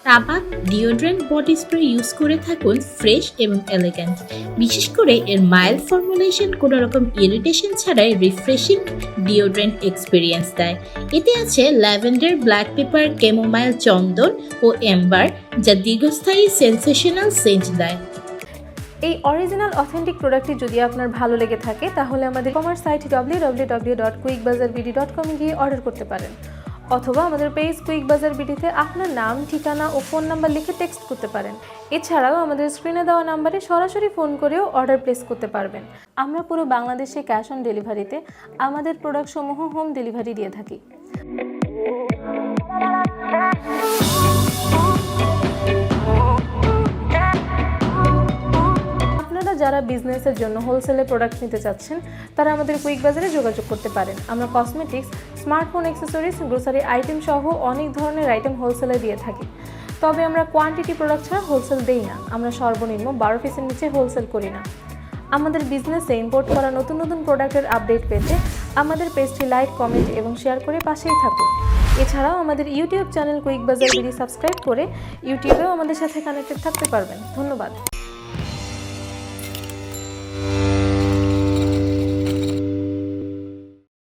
তাবাক deodorant body spray use করে থাকুন fresh এবং এলিগ্যান্ট। বিশেষ করে এর মাইল্ড ফর্মুলেশন কোনো রকম ইরিটেশন ছাড়াই রিফ্রেশিং ডিওড্রেন্ট এক্সপিরিয়েন্স দেয়। এতে আছে ল্যাভেন্ডার, ব্ল্যাক পেপার, ক্যামোমাইল, চন্দন ও এম্বার, যা দীর্ঘস্থায়ী সেন্সেশনাল সেন্ট দেয়। এই অরিজিনাল অথেন্টিক প্রোডাক্টটি যদি আপনার ভালো লেগে থাকে তাহলে আমাদের কমার্স সাইট www.quickbazarbd.com গিয়ে অর্ডার করতে পারেন, অথবা আমাদের পেজ কুইক বাজার বিডিতে আপনার নাম, ঠিকানা ও ফোন নাম্বার লিখে টেক্সট করতে পারেন। এছাড়াও আমাদের স্ক্রিনে দেওয়া নাম্বারে সরাসরি ফোন করেও অর্ডার প্লেস করতে পারবেন। আমরা পুরো বাংলাদেশে ক্যাশ অন ডেলিভারিতে আমাদের প্রোডাক্টসমূহ হোম ডেলিভারি দিয়ে থাকি। যারা বিজনেসের জন্য হোলসেলে প্রোডাক্ট নিতে চাচ্ছেন তারা আমাদের কুইক বাজারে যোগাযোগ করতে পারেন। আমরা cosmetics, smartphone, accessories, grocery item সহ অনেক ধরনের আইটেম হোলসেলে দিয়ে থাকি। তবে আমরা কোয়ান্টিটি প্রোডাক্ট ছাড়া হোলসেল দেই না। আমরা সর্বনিম্ন 12 পিসের নিচে হোলসেল করি না। আমাদের বিজনেসে ইম্পোর্ট করা নতুন নতুন প্রোডাক্টের আপডেট পেতে আমাদের পেজটি লাইক, কমেন্ট এবং শেয়ার করে পাশেই থাকুন। এছাড়াও আমাদের ইউটিউব চ্যানেল কুইক বাজার বিডি সাবস্ক্রাইব করে ইউটিউবেও আমাদের সাথে কানেক্টেড থাকতে পারবেন। ধন্যবাদ।